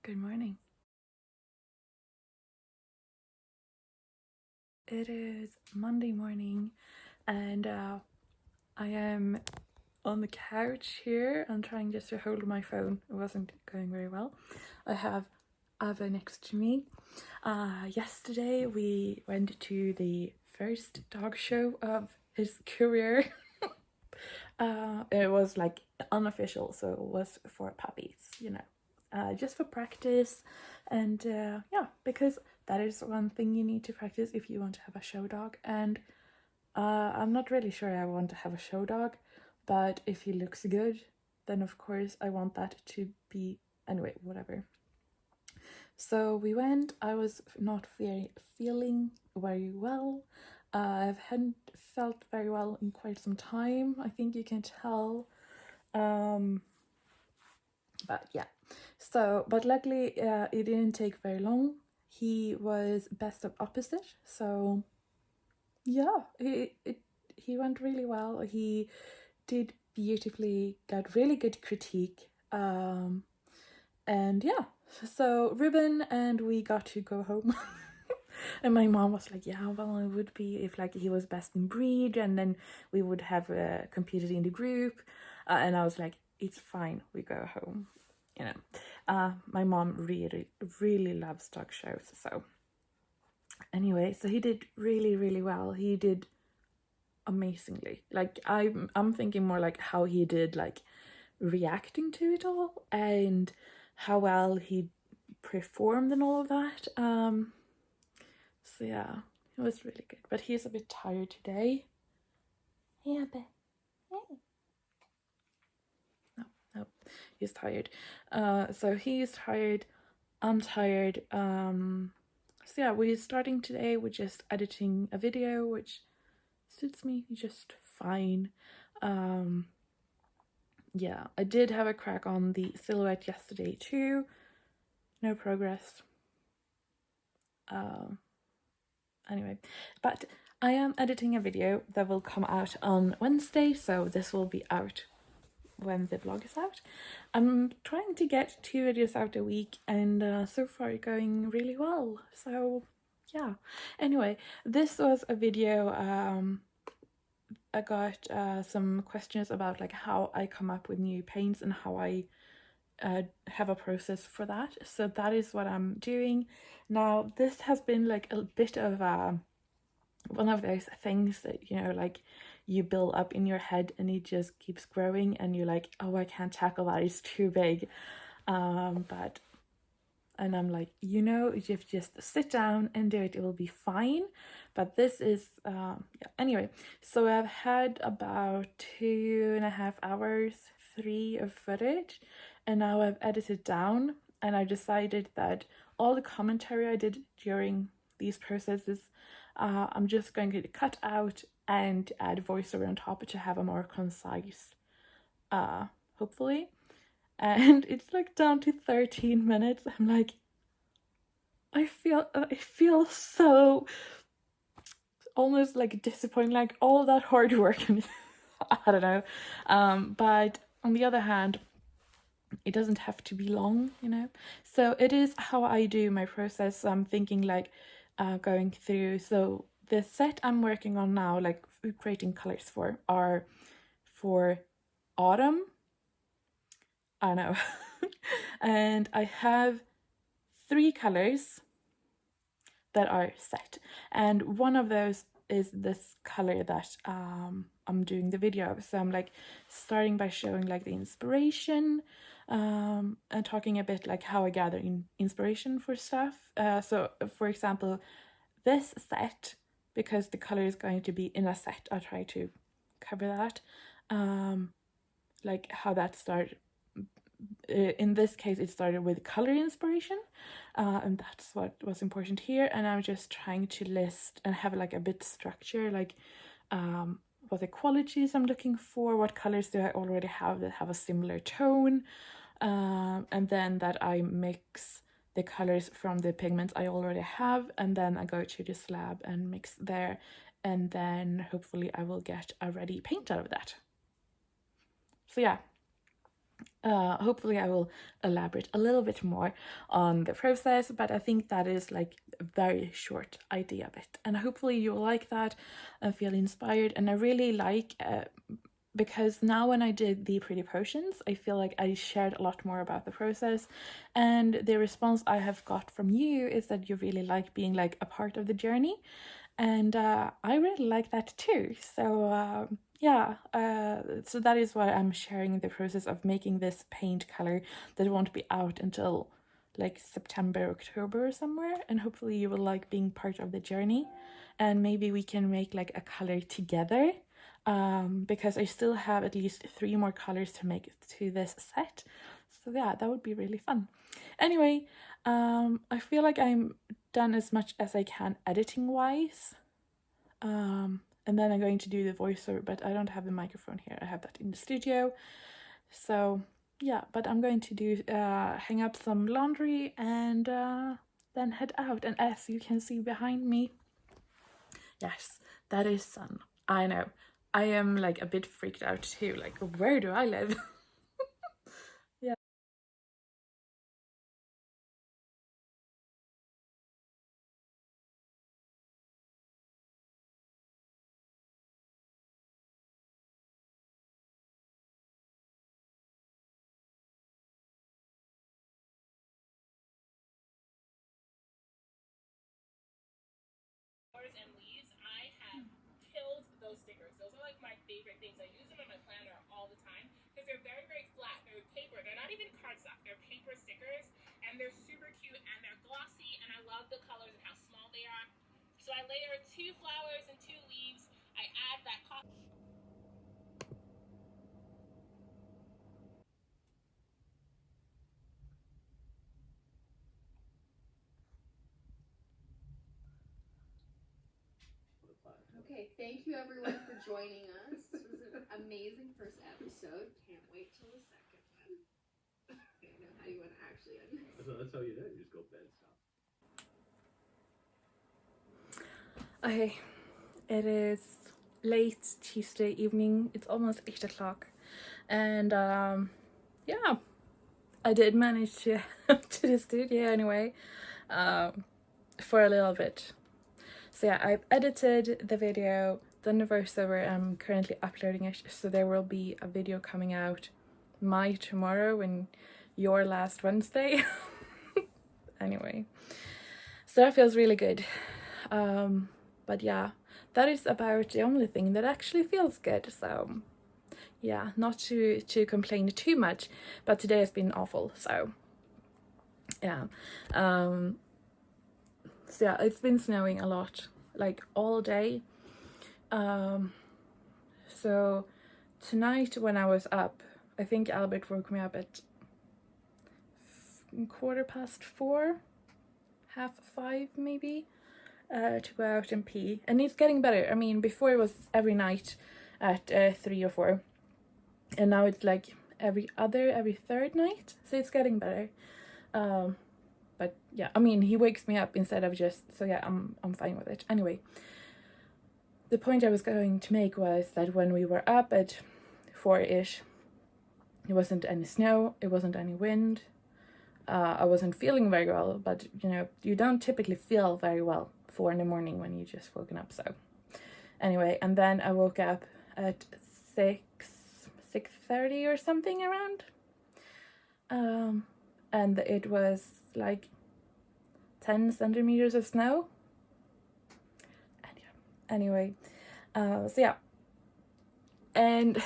Good morning. It is Monday morning, and I am on the couch here. I'm trying just to hold my phone. It wasn't going very well. I have Ava next to me. Yesterday we went to the first dog show of his career. It was like unofficial, so it was for puppies, just for practice. And yeah, because that is one thing you need to practice if you want to have a show dog. And I'm not really sure I want to have a show dog, but if he looks good, then of course I want that to be, anyway, whatever. So we went. I was not feeling very well. I hadn't felt very well in quite some time. I think you can tell. But yeah. So, but luckily, it didn't take very long. He was best of opposite. So yeah, he went really well. He did beautifully. Got really good critique. And yeah, so ribbon, and we got to go home. And my mom was like, yeah, well, it would be if like he was best in breed, and then we would have competed in the group. And I was like, it's fine, we go home. My mom really loves dog shows. So anyway, so he did really well. He did amazingly. Like I'm thinking more like how he did, like reacting to it all, and how well he performed and all of that. So yeah, it was really good. But he's a bit tired today. Yeah, but no, he's tired. So he's tired. I'm tired. So yeah, we're starting today with just editing a video, which suits me just fine. Yeah, I did have a crack on the silhouette yesterday too. No progress. Anyway, but I am editing a video that will come out on Wednesday, so this will be out when the vlog is out. I'm trying to get 2 videos out a week, and so far going really well. So yeah. Anyway, this was a video. I got some questions about like how I come up with new paints and how I have a process for that. So that is what I'm doing now. This has been like a bit of one of those things that, like you build up in your head and it just keeps growing, and you're like, oh, I can't tackle that, it's too big. And I'm like, if you just sit down and do it, it will be fine. But this is, yeah. Anyway, so I've had about 2.5 hours, 3 of footage, and now I've edited down, and I decided that all the commentary I did during these processes, I'm just going to cut out and add voiceover on top to have a more concise, hopefully. And it's like down to 13 minutes. I'm like, I feel so almost like disappointed, like all that hard work. And I don't know. But on the other hand, it doesn't have to be long, So it is how I do my process. So I'm thinking like going through. So the set I'm working on now, like creating colors for, are for autumn. I know. And I have 3 colors that are set, and one of those is this color that I'm doing the video of. So I'm like starting by showing like the inspiration, and talking a bit like how I gather inspiration for stuff. So for example, this set, because the color is going to be in a set, I'll try to cover that, like how that started. In this case, it started with color inspiration, and that's what was important here. And I'm just trying to list and have like a bit structure, like what the qualities I'm looking for, what colors do I already have that have a similar tone, and then that I mix the colors from the pigments I already have, and then I go to the slab and mix there, and then hopefully I will get a ready paint out of that. So yeah, Hopefully I will elaborate a little bit more on the process, but I think that is like a very short idea of it, and hopefully you'll like that and feel inspired. And I really like because now when I did the pretty potions, I feel like I shared a lot more about the process, and the response I have got from you is that you really like being like a part of the journey, and I really like that too. So yeah, so that is why I'm sharing the process of making this paint color that won't be out until like September, October or somewhere, and hopefully you will like being part of the journey, and maybe we can make like a color together, because I still have at least 3 more colors to make to this set. So yeah, that would be really fun. Anyway, I feel like I'm done as much as I can editing wise. And then I'm going to do the voiceover, but I don't have the microphone here. I have that in the studio. So yeah, but I'm going to do hang up some laundry and then head out. And as you can see behind me, yes, that is sun. I know. I am like a bit freaked out too. Like, where do I live? Yeah. And leaves, I have killed those stickers. Those are like my favorite things. I use them in my planner all the time because they're very, very flat. They're paper. They're not even cardstock. They're paper stickers, and they're super cute and they're glossy. And I love the colors and how small they are. So I layer 2 flowers and 2 leaves. I add that cotton. Okay, thank you everyone for joining us. This was an amazing first episode. Can't wait till the second one. Okay, now how do you want to actually end this? So that's how you do it. You just go bed stop. Okay, it is late Tuesday evening. It's almost 8 o'clock, and yeah, I did manage to to the studio anyway, for a little bit. So yeah, I've edited the video, done the voiceover. I'm currently uploading it, so there will be a video coming out my tomorrow and your last Wednesday. Anyway, so that feels really good. But yeah, that is about the only thing that actually feels good. So yeah, not to complain too much, but today has been awful. So yeah, so yeah, it's been snowing a lot, like all day. So tonight when I was up, I think Albert woke me up at 4:15, 4:30 maybe, to go out and pee. And it's getting better. I mean, before it was every night at 3 or 4, and now it's like every 3rd night. So it's getting better. But yeah, I mean, he wakes me up instead of just, so yeah, I'm fine with it. Anyway, the point I was going to make was that when we were up at 4-ish, it wasn't any snow, it wasn't any wind. I wasn't feeling very well, but you know, you don't typically feel very well 4 in the morning when you just woken up. So anyway, and then I woke up at 6:30 or something around, and it was like 10 centimeters of snow. Anyway, so yeah, and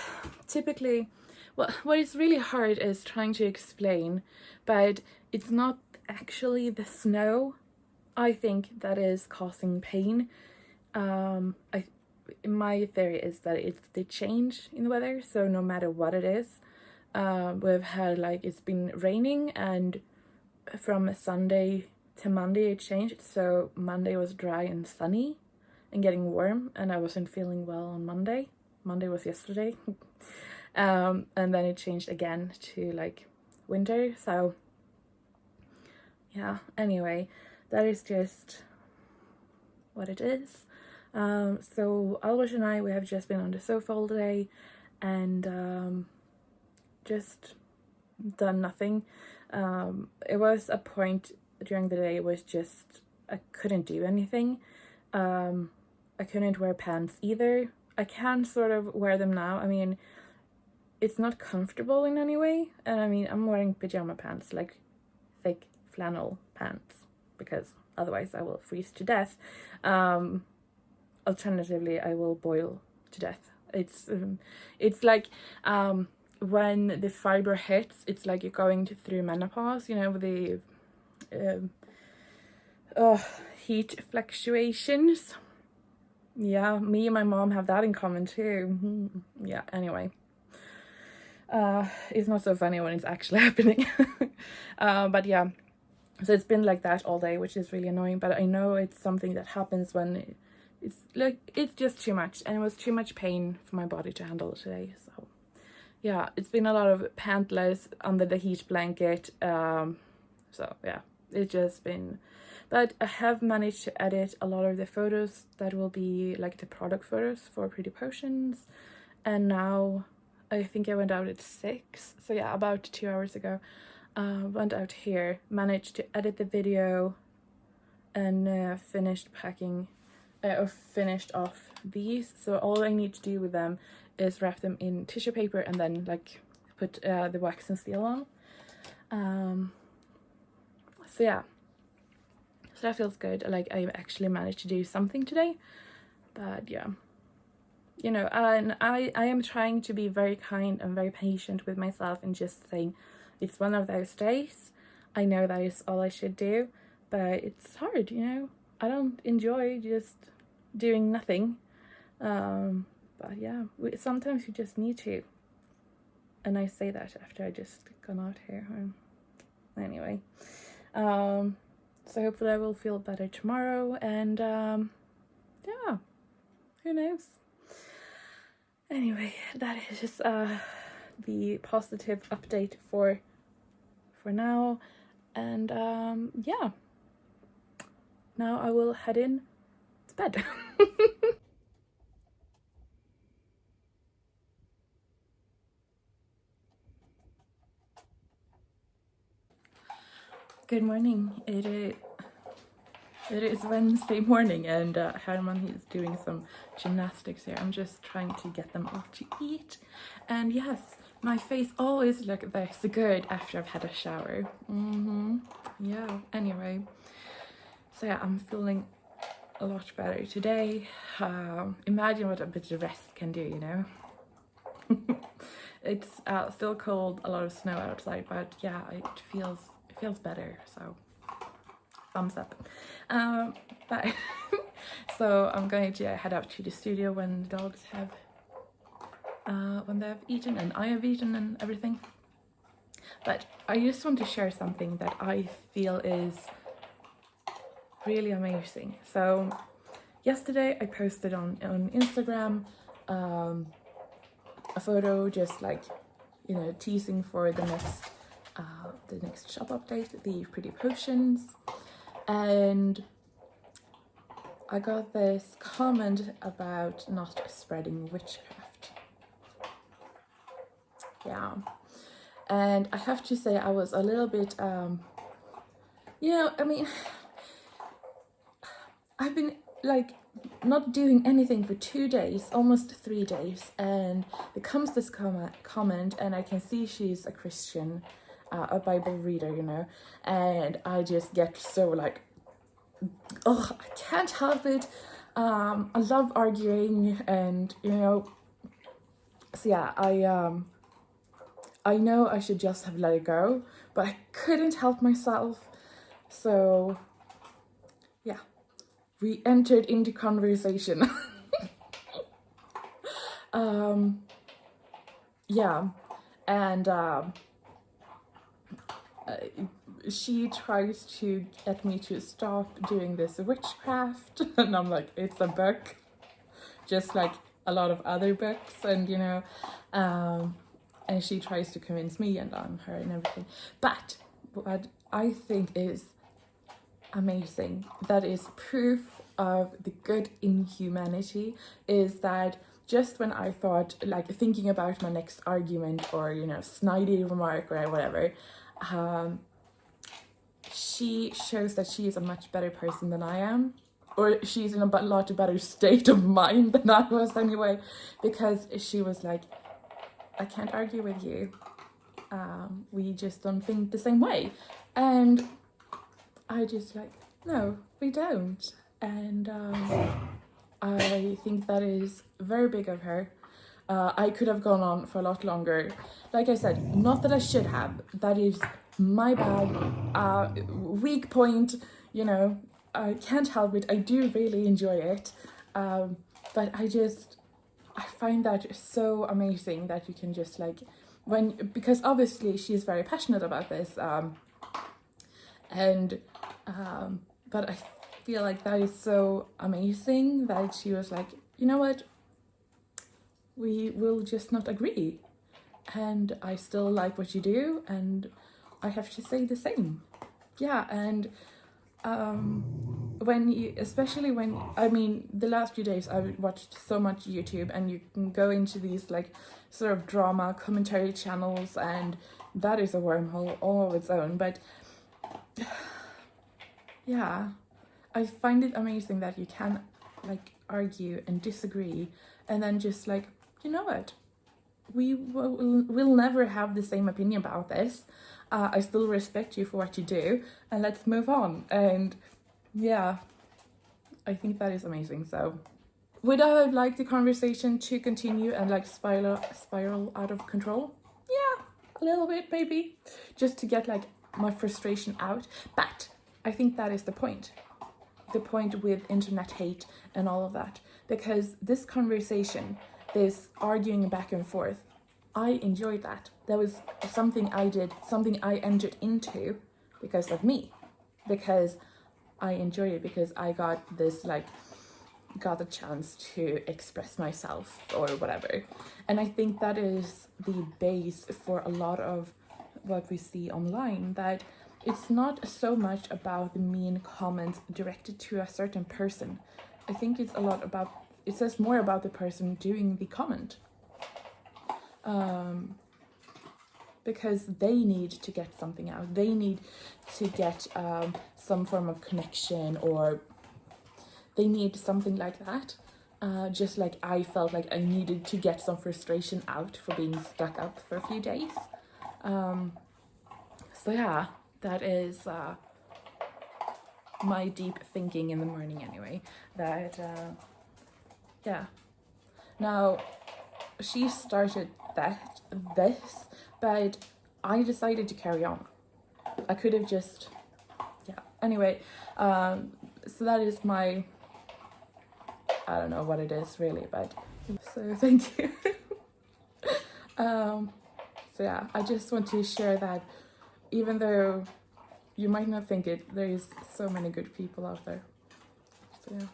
typically, what is really hard is trying to explain, but it's not actually the snow, I think, that is causing pain. My theory is that it's the change in the weather. So no matter what it is, we've had like, it's been raining, and from Sunday to Monday it changed. So Monday was dry and sunny and getting warm, and I wasn't feeling well on Monday. Monday was yesterday. And then it changed again to like winter. So yeah, anyway, that is just what it is. So Albert and I, we have just been on the sofa all day, and just done nothing. It was a point during the day, it was just, I couldn't do anything. I couldn't wear pants either. I can sort of wear them now. I mean, it's not comfortable in any way. And I mean, I'm wearing pajama pants, like thick flannel pants, because otherwise I will freeze to death. Alternatively, I will boil to death. It's like when the fiber hits, it's like you're going through menopause, you know, with the heat fluctuations. Yeah, me and my mom have that in common too. Yeah, anyway. It's not so funny when it's actually happening. But yeah, so it's been like that all day, which is really annoying, but I know it's something that happens when it's like, it's just too much, and it was too much pain for my body to handle today. So yeah, it's been a lot of pantless under the heat blanket. So yeah, it's just been, but I have managed to edit a lot of the photos that will be like the product photos for Pretty Potions. And now I think I went out at 6, so yeah, about 2 hours ago. Went out here, managed to edit the video, and finished packing, or finished off these. So all I need to do with them is wrap them in tissue paper and then like put the wax and seal on. So yeah, so that feels good. Like I actually managed to do something today. But yeah, you know, and I am trying to be very kind and very patient with myself and just saying it's one of those days. I know that is all I should do, but it's hard, you know. I don't enjoy just doing nothing. But yeah, sometimes you just need to. And I say that after I just gone out here. Anyway, so hopefully I will feel better tomorrow, and yeah, who knows. Anyway, that is just the positive update for now, and yeah, now I will head in to bed. Good morning. It is Wednesday morning, and Herman is doing some gymnastics here. I'm just trying to get them all to eat. And yes, my face always looks this good after I've had a shower. Yeah, anyway. So yeah, I'm feeling a lot better today. Imagine what a bit of rest can do, you know? It's still cold, a lot of snow outside, but yeah, it feels better, so thumbs up. But so I'm going to head out to the studio when the dogs have when they've eaten and I have eaten and everything. But I just want to share something that I feel is really amazing. So yesterday I posted on Instagram a photo, just like, you know, teasing for the next shop update, the Pretty Potions, and I got this comment about not spreading witchcraft. Yeah, and I have to say I was a little bit you know, I mean, I've been like not doing anything for 2 days, almost 3 days, and there comes this comment, and I can see she's a Christian, a Bible reader, you know, and I just get so like, oh, I can't help it. I love arguing, and you know, so yeah, I know I should just have let it go, but I couldn't help myself. So yeah, we entered into conversation. Yeah, and she tries to get me to stop doing this witchcraft, and I'm like, it's a book, just like a lot of other books, and you know, and she tries to convince me and I'm her and everything. But what I think is amazing, that is proof of the good in humanity, is that just when I thought, like, thinking about my next argument or, you know, snidey remark or whatever, she shows that she is a much better person than I am. Or she's in a lot better state of mind than I was anyway. Because she was like, I can't argue with you. We just don't think the same way. And I just like, no, we don't. And I think that is very big of her. I could have gone on for a lot longer. Like I said, not that I should have. That is my bad. Weak point, you know. I can't help it. I do really enjoy it. But I find that so amazing that you can just like, because obviously she's very passionate about this. But I feel like that is so amazing that she was like, you know what? We will just not agree. And I still like what you do, and I have to say the same. Yeah, and especially when, I mean, the last few days I've watched so much YouTube, and you can go into these like sort of drama commentary channels, and that is a wormhole all of its own. But yeah, I find it amazing that you can like argue and disagree, and then just like, you know what, we'll never have the same opinion about this. I still respect you for what you do, and let's move on. And yeah, I think that is amazing. So would I have liked the conversation to continue and like spiral out of control? Yeah, a little bit maybe, just to get like my frustration out. But I think that is the point with internet hate and all of that, because this conversation, this arguing back and forth, I enjoyed that. That was something I did, something I entered into because of me, because I enjoy it, because I got this like, got the chance to express myself or whatever. And I think that is the base for a lot of what we see online, that it's not so much about the mean comments directed to a certain person. I think it's a lot about, it says more about the person doing the comment. Because they need to get something out. They need to get some form of connection, or they need something like that. Just like I felt like I needed to get some frustration out for being stuck up for a few days. So yeah, that is my deep thinking in the morning anyway. That, yeah. Now, she started this, but I decided to carry on. I could have just, yeah. Anyway, so that is my, I don't know what it is really, but so thank you. So yeah, I just want to share that even though you might not think it, there is so many good people out there. So yeah.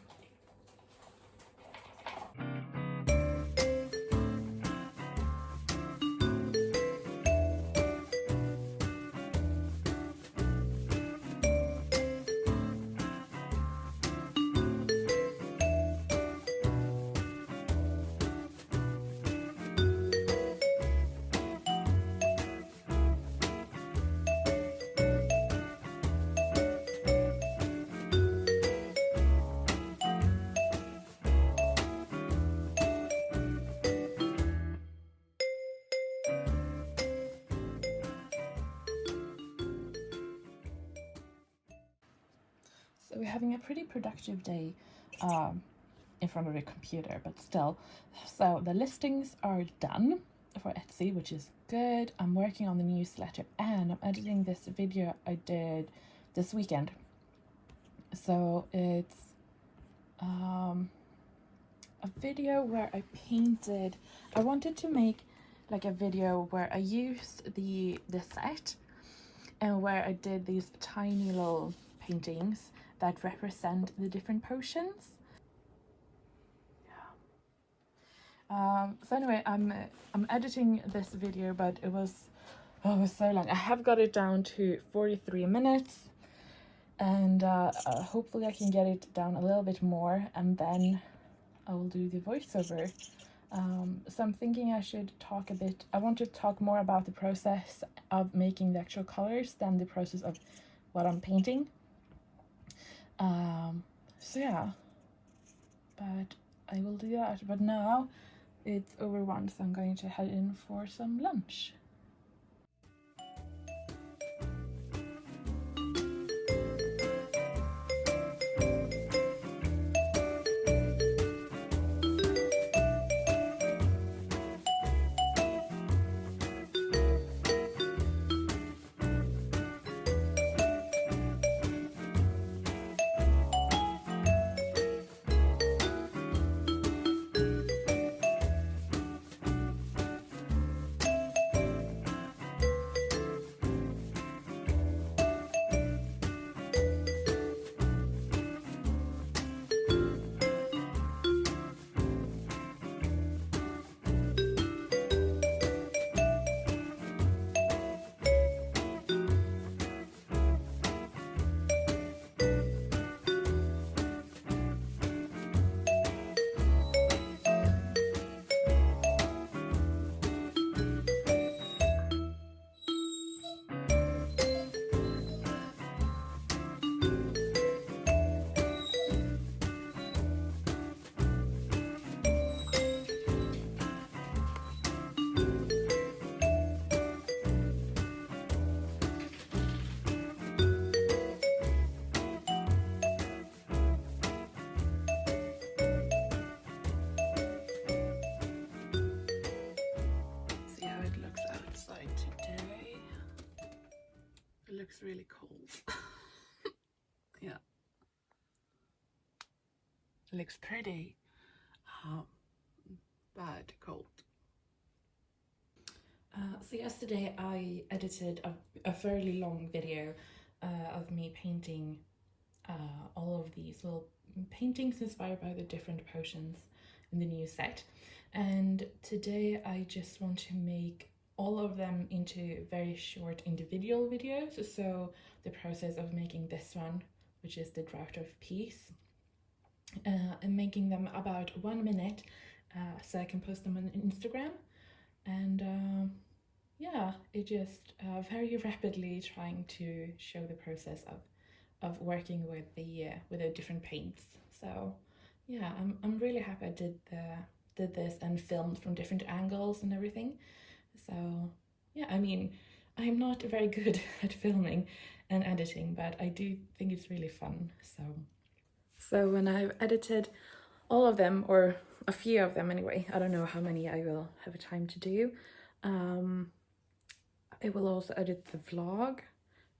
So we're having a pretty productive day in front of the computer, but still. So the listings are done for Etsy, which is good. I'm working on the newsletter, and I'm editing this video I did this weekend. So it's a video where I painted. I wanted to make like a video where I used the set, and where I did these tiny little paintings that represent the different potions. Yeah. So anyway, I'm editing this video, but it was so long. I have got it down to 43 minutes, and hopefully I can get it down a little bit more, and then I will do the voiceover. So I'm thinking I should talk a bit. I want to talk more about the process of making the actual colors than the process of what I'm painting. So yeah, but I will do that. But now it's over 1, so I'm going to head in for some lunch. See how it looks outside today. It looks really cold. Yeah. It looks pretty, but cold. So yesterday I edited a fairly long video of me painting all of these little paintings inspired by the different potions in the new set. And today I just want to make all of them into very short individual videos. So the process of making this one, which is the Drought of Peace, and making them about 1 minute so I can post them on Instagram. And yeah, it just very rapidly trying to show the process of working with the different paints. So yeah, I'm really happy I did this and filmed from different angles and everything. So yeah, I mean, I'm not very good at filming and editing, but I do think it's really fun. So when I've edited all of them, or a few of them anyway, I don't know how many I will have time to do, I will also edit the vlog,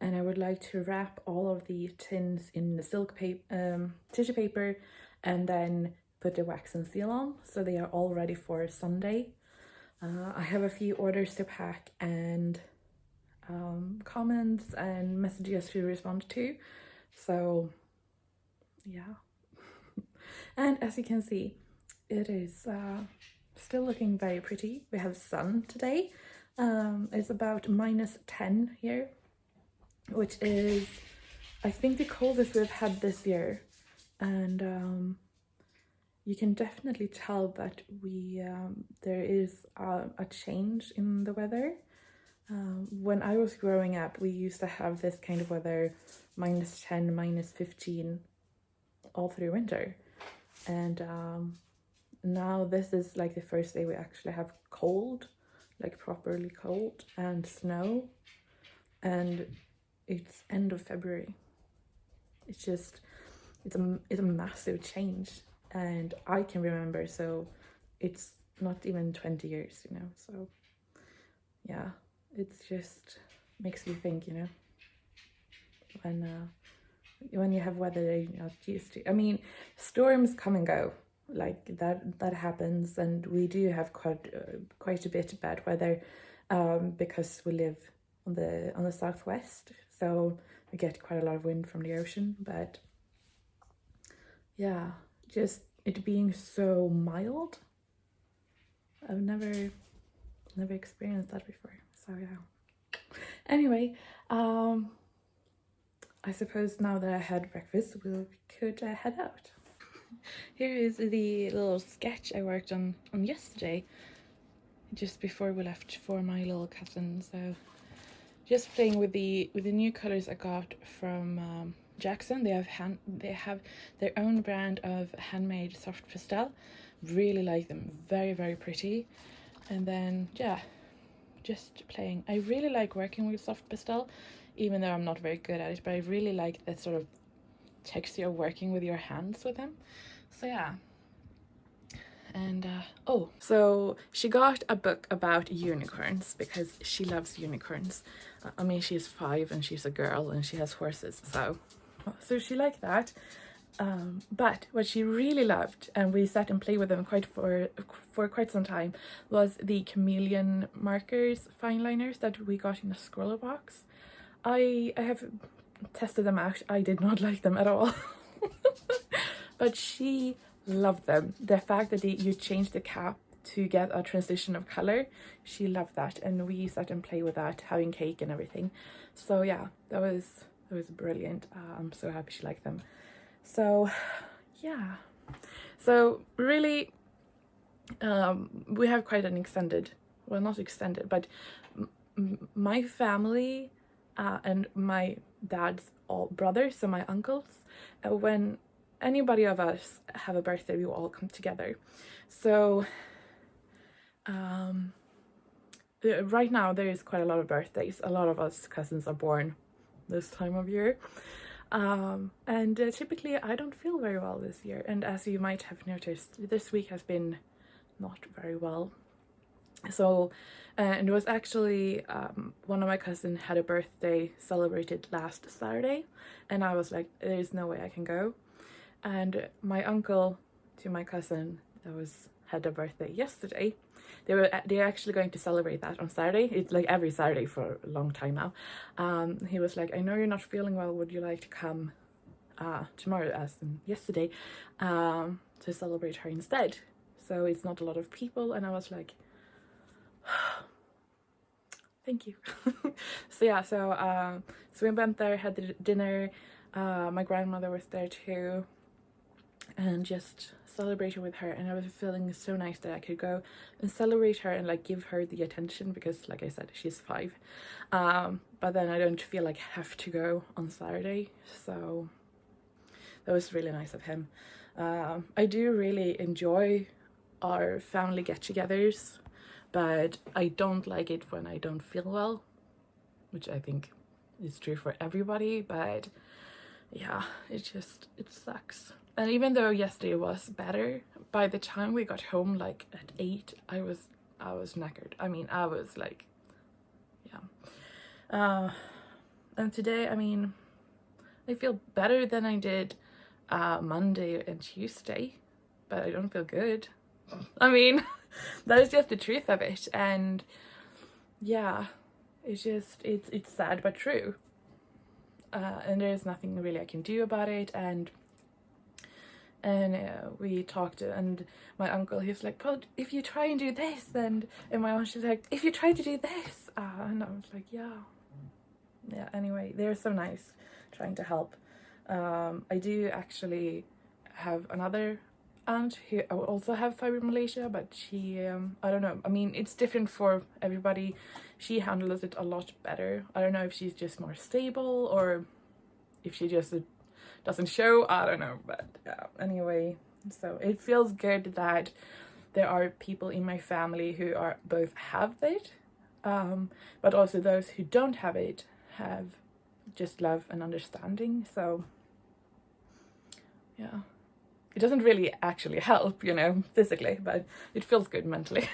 and I would like to wrap all of the tins in the silk paper, tissue paper, and then put the wax and seal on so they are all ready for Sunday. I have a few orders to pack and comments and messages to respond to, so yeah. And as you can see, it is still looking very pretty. We have sun today. It's about -10 here, which is, I think, the coldest we've had this year. And you can definitely tell that there is a change in the weather. When I was growing up, we used to have this kind of weather, -10, -15, all through winter. And now this is like the first day we actually have cold, like properly cold, and snow, and it's end of February. It's just, it's a massive change, and I can remember, so it's not even 20 years, you know. So yeah, it's just makes you think, you know, when you have weather that you're not used to. I mean, storms come and go, like that happens, and we do have quite a bit of bad weather because we live on the southwest, so we get quite a lot of wind from the ocean. But yeah, just it being so mild, I've never experienced that before. So yeah, anyway, I suppose now that I had breakfast, we could head out. Here is the little sketch I worked on yesterday, just before we left for my little cousin. So just playing with the new colors I got from Jackson. They have their own brand of handmade soft pastel. Really like them, very pretty. And then yeah, just playing. I really like working with soft pastel, even though I'm not very good at it, but I really like that sort of texture of working with your hands with them. So yeah. And oh, so she got a book about unicorns because she loves unicorns. I mean, she's 5 and she's a girl and she has horses, so she liked that. But what she really loved, and we sat and played with them for quite some time, was the chameleon markers, fine liners that we got in a scroller box. I have tested them out. I did not like them at all. But she loved them. The fact that you change the cap to get a transition of color, she loved that, and we sat and played with that, having cake and everything. So yeah, that was brilliant. I'm so happy she liked them. So yeah, so really we have quite an extended, well, not extended, but my family and my dad's all brothers, so my uncles, when anybody of us have a birthday, we all come together. So right now there is quite a lot of birthdays. A lot of us cousins are born this time of year. And typically I don't feel very well this year, and as you might have noticed, this week has been not very well. So and it was actually one of my cousins had a birthday celebrated last Saturday, and I was like, there's no way I can go. And my uncle to my cousin that had a birthday yesterday, they're actually going to celebrate that on Saturday. It's like every Saturday for a long time now. He was like, I know you're not feeling well, would you like to come tomorrow, as in yesterday, to celebrate her instead? So it's not a lot of people. And I was like, thank you. So yeah, so we went there, had the dinner. My grandmother was there too, and just celebrated with her, and I was feeling so nice that I could go and celebrate her and like give her the attention, because like I said, she's 5, but then I don't feel like I have to go on Saturday. So that was really nice of him. I do really enjoy our family get-togethers, but I don't like it when I don't feel well, which I think is true for everybody. But yeah, it sucks. And even though yesterday was better, by the time we got home, like at 8, I was knackered. I mean, I was like, yeah. And today, I mean, I feel better than I did Monday and Tuesday, but I don't feel good. I mean, that is just the truth of it. And yeah, it's sad but true. And there's nothing really I can do about it. And we talked, and my uncle, he's like, but if you try and do this, and my aunt, she's like, if you try to do this, and I was like, yeah, anyway, they're so nice trying to help. I do actually have another aunt who also have fibromyalgia, but she I don't know, I mean, it's different for everybody. She handles it a lot better. I don't know if she's just more stable or if she just doesn't show, I don't know, but yeah, anyway, so it feels good that there are people in my family who are both have it, but also those who don't have it have just love and understanding. So yeah, it doesn't really actually help, you know, physically, but it feels good mentally.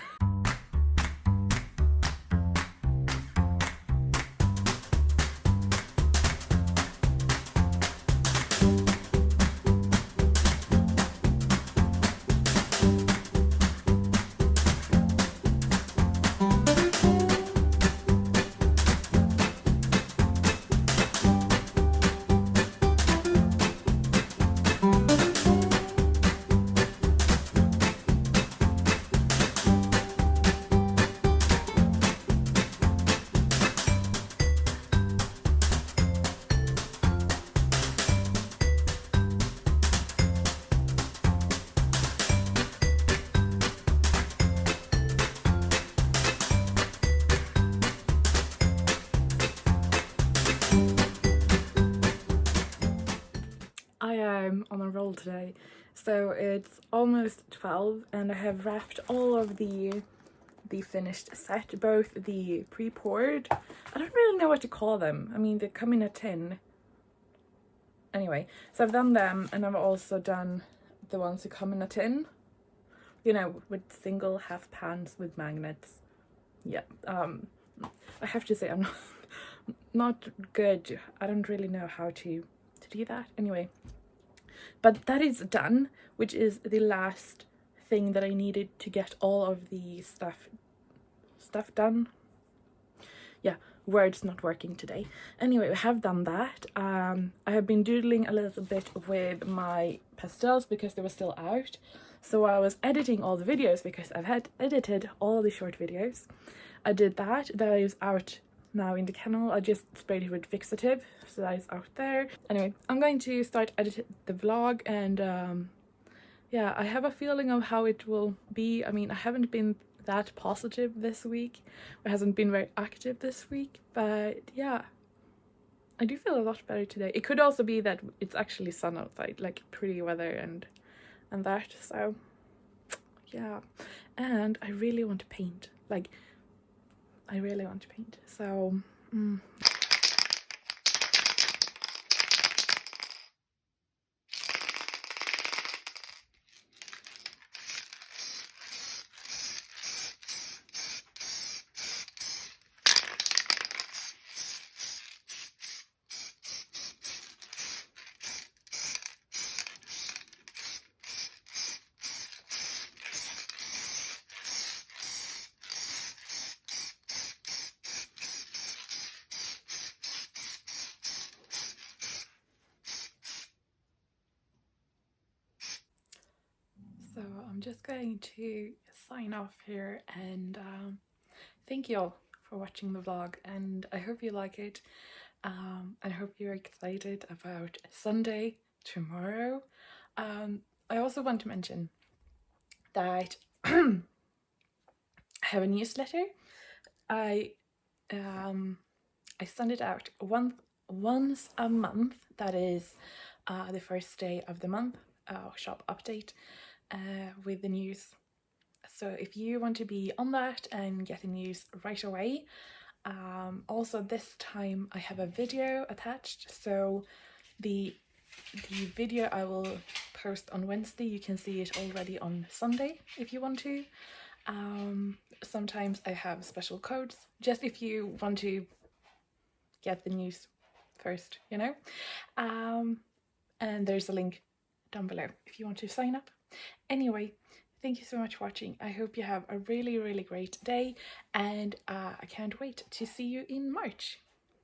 I am on a roll today. So it's almost 12 and I have wrapped all of the finished set, both the pre-poured, I don't really know what to call them. I mean, they come in a tin. Anyway, so I've done them, and I've also done the ones who come in a tin, you know, with single half pans with magnets. Yeah, I have to say I'm not good. I don't really know how to do that. Anyway, but that is done, which is the last thing that I needed to get all of the stuff done. Yeah, words not working today. Anyway, I have done that. I have been doodling a little bit with my pastels because they were still out. So I was editing all the videos because I've had edited all the short videos. I did that. That is out now in the kennel. I just sprayed it with fixative, so that is out there. Anyway, I'm going to start editing the vlog, and yeah, I have a feeling of how it will be. I mean, I haven't been that positive this week. It hasn't been very active this week, but yeah, I do feel a lot better today. It could also be that it's actually sun outside, like pretty weather and that, so yeah. And I really want to paint, like I really want to paint, so so I'm just going to sign off here, and thank you all for watching the vlog, and I hope you like it. I hope you're excited about Sunday tomorrow. I also want to mention that I have a newsletter. I send it out once a month. That is the first day of the month. Shop update with the news. So if you want to be on that and get the news right away, also this time I have a video attached. So the video I will post on Wednesday, you can see it already on Sunday if you want to. Sometimes I have special codes, just if you want to get the news first, you know. And there's a link down below if you want to sign up. Anyway, thank you so much for watching. I hope you have a really, really great day, and I can't wait to see you in March.